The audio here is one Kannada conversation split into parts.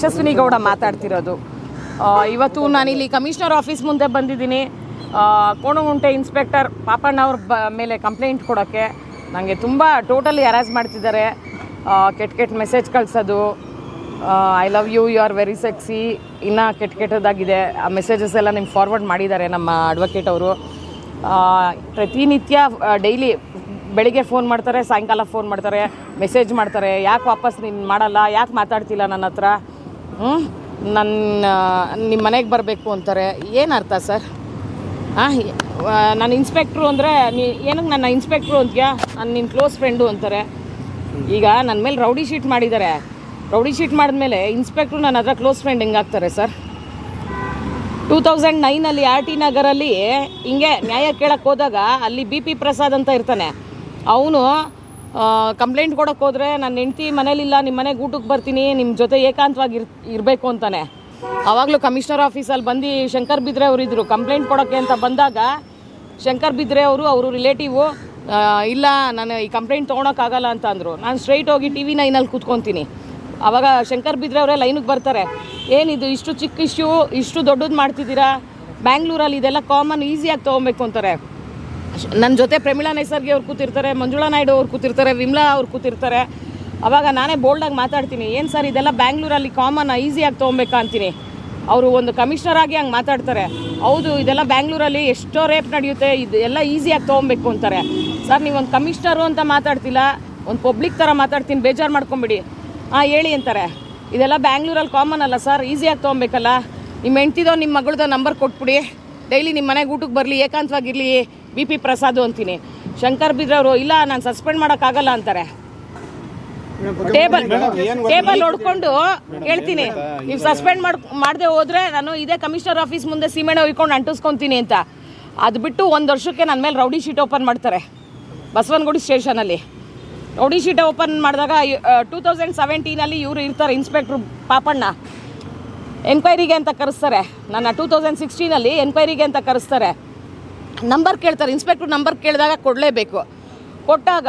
ಯಶಸ್ವಿನಿ ಗೌಡ ಮಾತಾಡ್ತಿರೋದು. ಇವತ್ತು ನಾನಿಲ್ಲಿ ಕಮಿಷನರ್ ಆಫೀಸ್ ಮುಂದೆ ಬಂದಿದ್ದೀನಿ. ಕೋಣಗುಂಟೆ ಇನ್ಸ್ಪೆಕ್ಟರ್ ಪಾಪಣ್ಣ ಅವ್ರ ಮೇಲೆ ಕಂಪ್ಲೇಂಟ್ ಕೊಡೋಕ್ಕೆ. ನನಗೆ ತುಂಬ ಟೋಟಲಿ ಹ್ಯಾರಾಸ್ ಮಾಡ್ತಿದ್ದಾರೆ. ಕೆಟ್ಟ ಮೆಸೇಜ್ ಕಳಿಸೋದು, I love you, you are very sexy, ಇನ್ನೂ ಕೆಟ್ಟದಾಗಿದೆ. ಆ ಮೆಸೇಜಸ್ ಎಲ್ಲ ನಿಮ್ಗೆ ಫಾರ್ವರ್ಡ್ ಮಾಡಿದ್ದಾರೆ ನಮ್ಮ ಅಡ್ವೊಕೇಟ್ ಅವರು. ಪ್ರತಿನಿತ್ಯ ಡೈಲಿ ಬೆಳಿಗ್ಗೆ ಫೋನ್ ಮಾಡ್ತಾರೆ, ಸಾಯಂಕಾಲ ಫೋನ್ ಮಾಡ್ತಾರೆ, ಮೆಸೇಜ್ ಮಾಡ್ತಾರೆ. ಯಾಕೆ ವಾಪಸ್ ನೀನು ಮಾಡಲ್ಲ, ಯಾಕೆ ಮಾತಾಡ್ತಿಲ್ಲ ನನ್ನ ಹತ್ರ, ನಿಮ್ಮ ಮನೆಗೆ ಬರಬೇಕು ಅಂತಾರೆ. ಏನು ಅರ್ಥ ಸರ್? ನಾನು ಇನ್ಸ್ಪೆಕ್ಟ್ರು ಅಂದರೆ ಏನಕ್ಕೆ ನನ್ನ ಇನ್ಸ್ಪೆಕ್ಟ್ರು ಅಂತೀಯಾ, ನಾನು ನಿನ್ನ ಕ್ಲೋಸ್ ಫ್ರೆಂಡು ಅಂತಾರೆ. ಈಗ ನನ್ನ ಮೇಲೆ ರೌಡಿ ಶೀಟ್ ಮಾಡಿದ್ದಾರೆ. ರೌಡಿ ಶೀಟ್ ಮಾಡಿದ್ಮೇಲೆ ಇನ್ಸ್ಪೆಕ್ಟ್ರು ನನ್ನ ಹತ್ರ ಕ್ಲೋಸ್ ಫ್ರೆಂಡ್ ಹೆಂಗಾಗ್ತಾರೆ ಸರ್? 2009 ಆರ್ ಟಿ ನಗರಲ್ಲಿ ಹಿಂಗೆ ನ್ಯಾಯ ಕೇಳಕ್ಕೆ ಹೋದಾಗ ಅಲ್ಲಿ BP ಪ್ರಸಾದ್ ಅಂತ ಇರ್ತಾನೆ. ಅವನು ಕಂಪ್ಲೇಂಟ್ ಕೊಡೋಕ್ಕೆ ಹೋದರೆ ನನ್ನ ಹೆಂಡ್ತಿ ಮನೇಲಿಲ್ಲ, ನಿಮ್ಮ ಮನೆಗೆ ಊಟಕ್ಕೆ ಬರ್ತೀನಿ, ನಿಮ್ಮ ಜೊತೆ ಏಕಾಂತವಾಗಿ ಇರಬೇಕು ಅಂತಾನೆ. ಆವಾಗಲೂ ಕಮಿಷನರ್ ಆಫೀಸಲ್ಲಿ ಬಂದು ಶಂಕರ್ ಬಿದ್ರೆ ಅವರು ಇದ್ದರು. ಕಂಪ್ಲೇಂಟ್ ಕೊಡೋಕ್ಕೆ ಅಂತ ಬಂದಾಗ ಶಂಕರ್ ಬಿದ್ರೆ ಅವರು ರಿಲೇಟಿವು ಇಲ್ಲ, ನಾನು ಈ ಕಂಪ್ಲೇಂಟ್ ತೊಗೊಳಕ್ಕಾಗಲ್ಲ ಅಂತ ಅಂದರು. ನಾನು ಸ್ಟ್ರೈಟ್ ಹೋಗಿ TV 9 ಕೂತ್ಕೊತೀನಿ. ಆವಾಗ ಶಂಕರ್ ಬಿದ್ರೆ ಅವರೇ ಲೈನಿಗೆ ಬರ್ತಾರೆ. ಏನಿದು ಇಷ್ಟು ಚಿಕ್ಕ ಇಶ್ಯೂ ಇಷ್ಟು ದೊಡ್ಡದು ಮಾಡ್ತಿದ್ದೀರಾ? ಬ್ಯಾಂಗ್ಳೂರಲ್ಲಿ ಇದೆಲ್ಲ ಕಾಮನ್, ಈಸಿಯಾಗಿ ತೊಗೊಬೇಕು ಅಂತಾರೆ. ನನ್ನ ಜೊತೆ ಪ್ರಮೀಳಾ ನೈಸರ್ಗಿ ಅವ್ರು ಕೂತಿರ್ತಾರೆ, ಮಂಜುಳಾ ನಾಯ್ಡು ಅವ್ರು ಕೂತಿರ್ತಾರೆ, ವಿಮ್ಲಾ ಅವ್ರು ಕೂತಿರ್ತಾರೆ. ಆವಾಗ ನಾನೇ ಬೋಲ್ಡಾಗಿ ಮಾತಾಡ್ತೀನಿ, ಏನು ಸರ್ ಇದೆಲ್ಲ ಬ್ಯಾಂಗ್ಳೂರಲ್ಲಿ ಕಾಮನ್, ಈಸಿಯಾಗಿ ತೊಗೊಬೇಕಾ ಅಂತೀನಿ. ಅವರು ಒಂದು ಕಮಿಷನರ್ ಆಗಿ ಹಂಗೆ ಮಾತಾಡ್ತಾರೆ. ಹೌದು, ಇದೆಲ್ಲ ಬ್ಯಾಂಗ್ಳೂರಲ್ಲಿ ಎಷ್ಟೋ ರೇಪ್ ನಡೆಯುತ್ತೆ, ಇದೆಲ್ಲ ಈಸಿಯಾಗಿ ತೊಗೊಬೇಕು ಅಂತಾರೆ. ಸರ್ ನೀವೊಂದು ಕಮಿಷನರು ಅಂತ ಮಾತಾಡ್ತಿಲ್ಲ, ಒಂದು ಪಬ್ಲಿಕ್ ಥರ ಮಾತಾಡ್ತೀನಿ, ಬೇಜಾರು ಮಾಡ್ಕೊಂಬಿಡಿ. ಹೇಳಿ ಅಂತಾರೆ. ಇದೆಲ್ಲ ಬ್ಯಾಂಗ್ಳೂರಲ್ಲಿ ಕಾಮನ್ ಅಲ್ಲ ಸರ್, ಈಸಿಯಾಗಿ ತೊಗೊಬೇಕಲ್ಲ. ನಿಮ್ಮ ಹೆಂಡ್ತಿದೋ ನಿಮ್ಮ ಮಗಳದೋ ನಂಬರ್ ಕೊಟ್ಬಿಡಿ, ಡೈಲಿ ನಿಮ್ಮ ಮನೆಗೆ ಊಟಕ್ಕೆ ಬರಲಿ, ಏಕಾಂತವಾಗಿರಲಿ, BP ಪ್ರಸಾದು ಅಂತೀನಿ. ಶಂಕರ್ ಬಿದ್ರವರು ಇಲ್ಲ, ನಾನು ಸಸ್ಪೆಂಡ್ ಮಾಡೋಕ್ಕಾಗಲ್ಲ ಅಂತಾರೆ. ಟೇಬಲ್ ಹೊಡ್ಕೊಂಡು ಹೇಳ್ತೀನಿ, ನೀವು ಸಸ್ಪೆಂಡ್ ಮಾಡದೆ ಹೋದರೆ ನಾನು ಇದೇ ಕಮಿಷನರ್ ಆಫೀಸ್ ಮುಂದೆ ಸೀಮೆಣ್ಣೆ ಹೊಯ್ಕೊಂಡು ಅಂಟಿಸ್ಕೊತೀನಿ ಅಂತ. ಅದು ಬಿಟ್ಟು 1 ವರ್ಷಕ್ಕೆ ನನ್ನ ಮೇಲೆ ರೌಡಿ ಶೀಟ್ ಓಪನ್ ಮಾಡ್ತಾರೆ ಬಸವನಗುಡಿ ಸ್ಟೇಷನಲ್ಲಿ. ರೌಡಿ ಶೀಟ್ ಓಪನ್ ಮಾಡಿದಾಗ 2017 ಇವರು ಇರ್ತಾರೆ ಇನ್ಸ್ಪೆಕ್ಟ್ರು ಪಾಪಣ್ಣ. ಎನ್ಕ್ವೈರಿಗೆ ಅಂತ ಕರೆಸ್ತಾರೆ ನನ್ನ. 2016 ಎನ್ಕ್ವೈರಿಗೆ ಅಂತ ಕರೆಸ್ತಾರೆ. ನಂಬರ್ ಕೇಳ್ತಾರೆ, ಇನ್ಸ್ಪೆಕ್ಟ್ರು ನಂಬರ್ ಕೇಳಿದಾಗ ಕೊಡಲೇಬೇಕು. ಕೊಟ್ಟಾಗ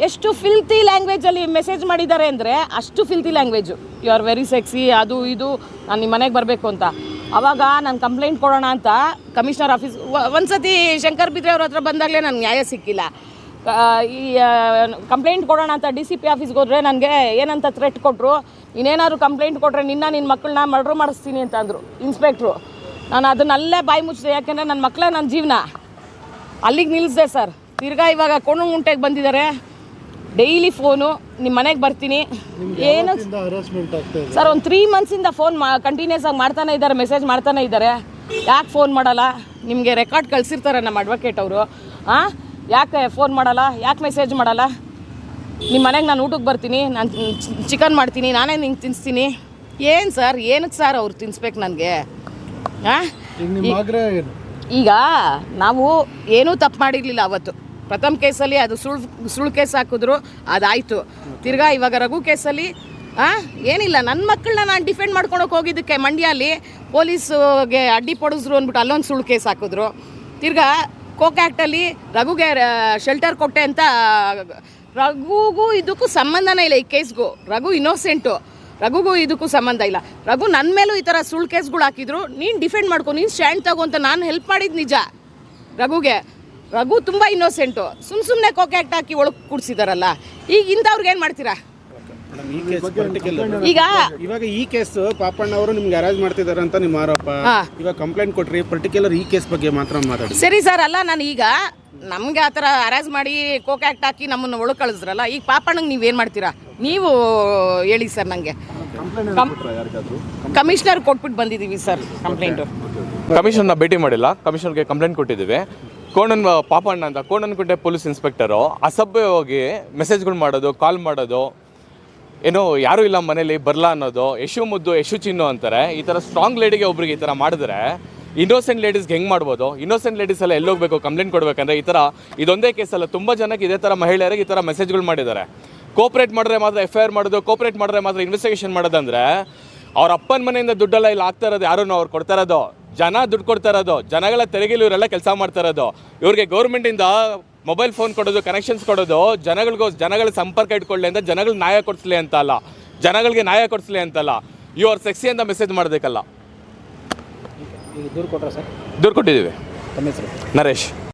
ಎಷ್ಟು ಫಿಲ್ತಿ ಲ್ಯಾಂಗ್ವೇಜಲ್ಲಿ ಮೆಸೇಜ್ ಮಾಡಿದ್ದಾರೆ ಅಂದರೆ ಅಷ್ಟು filthy language. You are very sexy, ಅದು ಇದು, ನಾನು ನಿಮ್ಮ ಮನೆಗೆ ಬರಬೇಕು ಅಂತ. ಆವಾಗ ನಾನು ಕಂಪ್ಲೇಂಟ್ ಕೊಡೋಣ ಅಂತ ಕಮಿಷನರ್ ಆಫೀಸ್ ಒಂದು ಸತಿ ಶಂಕರ್ ಬಿದ್ರೆ ಅವ್ರ ಹತ್ರ ಬಂದಾಗಲೇ ನನಗೆ ನ್ಯಾಯ ಸಿಕ್ಕಿಲ್ಲ. ಈ ಕಂಪ್ಲೇಂಟ್ ಕೊಡೋಣ ಅಂತ DCP ಆಫೀಸ್ಗೆ ಹೋದರೆ ನನಗೆ ಏನಂತ ಥ್ರೆಟ್ ಕೊಟ್ಟರು, ಇನ್ನೇನಾದ್ರು ಕಂಪ್ಲೇಂಟ್ ಕೊಟ್ಟರೆ ನಿನ್ನ ಮಕ್ಕಳನ್ನ ಮರ್ಡ್ರ್ ಮಾಡಿಸ್ತೀನಿ ಅಂತ ಅಂದರು ಇನ್ಸ್ಪೆಕ್ಟ್ರು. ನಾನು ಅದನ್ನಲ್ಲೇ ಬಾಯಿ ಮುಚ್ಚಿದೆ, ಯಾಕೆಂದರೆ ನನ್ನ ಮಕ್ಕಳೇ ನನ್ನ ಜೀವನ. ಅಲ್ಲಿಗೆ ನಿಲ್ಲಿಸಿದೆ ಸರ್. ತಿರ್ಗಾ ಇವಾಗ ಕೋಣಗುಂಟೆಗೆ ಬಂದಿದ್ದಾರೆ. ಡೈಲಿ ಫೋನು, ನಿಮ್ಮ ಮನೆಗೆ ಬರ್ತೀನಿ. ಏನು ಸರ್, ಒಂದು 3 ಮಂತ್ಸಿಂದ ಫೋನ್ ಕಂಟಿನ್ಯೂಸ್ ಆಗಿ ಮಾಡ್ತಾನೆ ಇದ್ದಾರೆ, ಮೆಸೇಜ್ ಮಾಡ್ತಾನೆ ಇದ್ದಾರೆ. ಯಾಕೆ ಫೋನ್ ಮಾಡಲ್ಲ? ನಿಮಗೆ ರೆಕಾರ್ಡ್ ಕಳಿಸಿರ್ತಾರೆ ನಮ್ಮ ಅಡ್ವೊಕೇಟ್ ಅವರು. ಯಾಕೆ ಫೋನ್ ಮಾಡಲ್ಲ, ಯಾಕೆ ಮೆಸೇಜ್ ಮಾಡಲ್ಲ? ನಿಮ್ಮ ಮನೆಗೆ ನಾನು ಊಟಕ್ಕೆ ಬರ್ತೀನಿ, ನಾನು ಚಿಕನ್ ಮಾಡ್ತೀನಿ, ನಾನೇ ನಿಂಗೆ ತಿನ್ನಿಸ್ತೀನಿ. ಏನು ಸರ್, ಏನಕ್ಕೆ ಸರ್ ಅವ್ರು ತಿನ್ಸ್ಬೇಕು ನನಗೆ? ಈಗ ನಾವು ಏನೂ ತಪ್ಪು ಮಾಡಿರಲಿಲ್ಲ ಅವತ್ತು. ಪ್ರಥಮ ಕೇಸಲ್ಲಿ ಅದು ಸುಳ್ಳು ಕೇಸ್ ಹಾಕಿದ್ರು, ಅದಾಯಿತು. ತಿರ್ಗಾ ಇವಾಗ ರಘು ಕೇಸಲ್ಲಿ ಏನಿಲ್ಲ, ನನ್ನ ಮಕ್ಕಳನ್ನ ನಾನು ಡಿಫೆಂಡ್ ಮಾಡ್ಕೊಳಕ್ಕೆ ಹೋಗಿದ್ದಕ್ಕೆ ಮಂಡ್ಯಲ್ಲಿ ಪೊಲೀಸ್ಗೆ ಅಡ್ಡಿ ಪಡಿಸಿದ್ರು ಅಂದ್ಬಿಟ್ಟು ಅಲ್ಲೊಂದು ಸುಳ್ಳು ಕೇಸ್ ಹಾಕಿದ್ರು. ತಿರ್ಗಾ ಕೋಕ್ ಆ್ಯಕ್ಟಲ್ಲಿ ರಘುಗೆ ಶೆಲ್ಟರ್ ಕೊಟ್ಟೆ ಅಂತ. ರಘುಗೂ ಇದಕ್ಕೂ ಸಂಬಂಧನೇ ಇಲ್ಲ, ಈ ಕೇಸ್ಗೂ. ರಘು ಇನ್ನೋಸೆಂಟು, ರಘುಗೂ ಇದಕ್ಕೂ ಸಂಬಂಧ ಇಲ್ಲ. ರಘು ನನ್ನ ಮೇಲೂ ಈ ಥರ ಸುಳ್ಳು ಕೇಸ್ಗಳು ಹಾಕಿದ್ರು, ನೀನು ಡಿಫೆಂಡ್ ಮಾಡ್ಕೊ, ನೀನು ಸ್ಟ್ಯಾಂಡ್ ತಗೋ ಅಂತ ನಾನು ಹೆಲ್ಪ್ ಮಾಡಿದ್ದು ನಿಜ ರಘುಗೆ. ರಘು ತುಂಬ ಇನ್ನೋಸೆಂಟು. ಸುಮ್ಮನೆ ಕೋಕ್ ಆ್ಯಕ್ಟ್ ಹಾಕಿ ಒಳಗೆ ಕೂಡಿಸಿದಾರಲ್ಲ. ಈಗ ಇಂಥವ್ರಿಗೆ ಏನು ಮಾಡ್ತೀರಾ? ಈಗ ಇವಾಗ ಈ ಕೇಸ್ ಪಾಪಣ್ಣ ಅವರು ನಿಮ್ಗೆ ಹರಾಜ್ ಮಾಡ್ತಿದ್ದಾರೆ ಅಂತ ನಿಮ್ಮ ಆರೋಪ. ಇವಾಗ ಕಂಪ್ಲೇಂಟ್ ಕೊಟ್ರಿ, ಪರ್ಟಿಕ್ಯುಲರ್ ಈ ಕೇಸ್ ಬಗ್ಗೆ ಮಾತ್ರ ಮಾತಾಡಿ. ಸರಿ ಸರ್, ಅಲ್ಲ ನಾನು ಈಗ ನಮಗೆ ಆ ಥರ ಹರಾಜ್ ಮಾಡಿ ಕೋಕ್ ಆ್ಯಕ್ಟ್ ಹಾಕಿ ನಮ್ಮನ್ನು ಒಳಗೆ ಕಳಿಸಿದ್ರಲ್ಲ, ಈಗ ಪಾಪಣ್ಣಂಗೆ ನೀವೇನು ಮಾಡ್ತೀರಾ? ನೀವು ಹೇಳಿ ಸರ್. ನನಗೆ ಕಮಿಷನರ್ ಕೊಟ್ಬಿಟ್ಟು ಬಂದಿದ್ದೀವಿ ಸರ್ ಕಂಪ್ಲೇಂಟು. ಕಮಿಷನರ್ನ ಭೇಟಿ ಮಾಡಿಲ್ಲ, ಕಮಿಷನರ್ಗೆ ಕಂಪ್ಲೇಂಟ್ ಕೊಟ್ಟಿದ್ದೀವಿ. ಪಾಪಣ್ಣ ಅಂತ ಕೋಣನಕುಂಟೆ ಪೊಲೀಸ್ ಇನ್ಸ್ಪೆಕ್ಟರು ಅಸಭ್ಯವಾಗಿ ಮೆಸೇಜ್ಗಳು ಮಾಡೋದು, ಕಾಲ್ ಮಾಡೋದು, ಏನೋ ಯಾರೂ ಇಲ್ಲ ಮನೇಲಿ ಬರಲ್ಲ ಅನ್ನೋದು, ಯಶು ಮುದ್ದು ಯಶು ಚಿನ್ನು ಅಂತಾರೆ. ಈ ಥರ ಸ್ಟ್ರಾಂಗ್ ಲೇಡಿಗೆ ಒಬ್ರಿಗೆ ಈ ಥರ ಮಾಡಿದ್ರೆ ಇನ್ನೋಸೆಂಟ್ ಲೇಡೀಸ್ಗೆ ಹೆಂಗೆ ಮಾಡ್ಬೋದು? ಇನ್ನೋಸೆಂಟ್ ಲೇಡೀಸ್ ಎಲ್ಲ ಎಲ್ಲೋಗಬೇಕು ಕಂಪ್ಲೇಂಟ್ ಕೊಡಬೇಕಂದ್ರೆ? ಈ ಥರ ಇದೊಂದೇ ಕೇಸಲ್ಲ, ತುಂಬ ಜನಕ್ಕೆ ಇದೇ ಥರ ಮಹಿಳೆಯರಿಗೆ ಈ ಥರ ಮೆಸೇಜ್ಗಳು ಮಾಡಿದ್ದಾರೆ. ಕೋಪ್ರೇಟ್ ಮಾಡಿದ್ರೆ ಮಾತ್ರ FIR ಮಾಡೋದು, ಕೋಪ್ರೇಟ್ ಮಾಡಿದ್ರೆ ಮಾತ್ರ ಇನ್ವೆಸ್ಟಿಗೇಷನ್ ಮಾಡೋದಂದರೆ ಅವ್ರ ಅಪ್ಪನ ಮನೆಯಿಂದ ದುಡ್ಡೆಲ್ಲ ಇಲ್ಲಿ ಆಗ್ತಾ ಇರೋದು ಯಾರೂ ಅವ್ರು ಕೊಡ್ತಾ ಇರೋದು, ಜನ ದುಡ್ಡು ಕೊಡ್ತಾ ಇರೋದು, ಜನಗಳ ತೆರಿಗೆಲಿ ಇವರೆಲ್ಲ ಕೆಲಸ ಮಾಡ್ತಾ ಇರೋದು. ಇವ್ರಿಗೆ ಗೌರ್ಮೆಂಟಿಂದ ಮೊಬೈಲ್ ಫೋನ್ ಕೊಡೋದು, ಕನೆಕ್ಷನ್ಸ್ ಕೊಡೋದು, ಜನಗಳ ಸಂಪರ್ಕ ಇಟ್ಕೊಳ್ಳಿ ಅಂತ, ಜನಗಳಿಗೆ ನ್ಯಾಯ ಕೊಡಿಸ್ಲಿ ಅಂತ ಅಲ್ಲ, ಜನಗಳಿಗೆ ನ್ಯಾಯ ಕೊಡಿಸ್ಲಿ ಅಂತಲ್ಲ. ಯು ಆರ್ ಸೆಕ್ಸಿ ಅಂತ ಮೆಸೇಜ್ ಮಾಡಬೇಕಲ್ಲ. ಈಗ ದೂರು ಕೊಟ್ರಾ ಸರ್? ದೂರು ಕೊಟ್ಟಿದ್ದೀವಿ. ತಮ್ಮ ಹೆಸರು? ನರೇಶ್.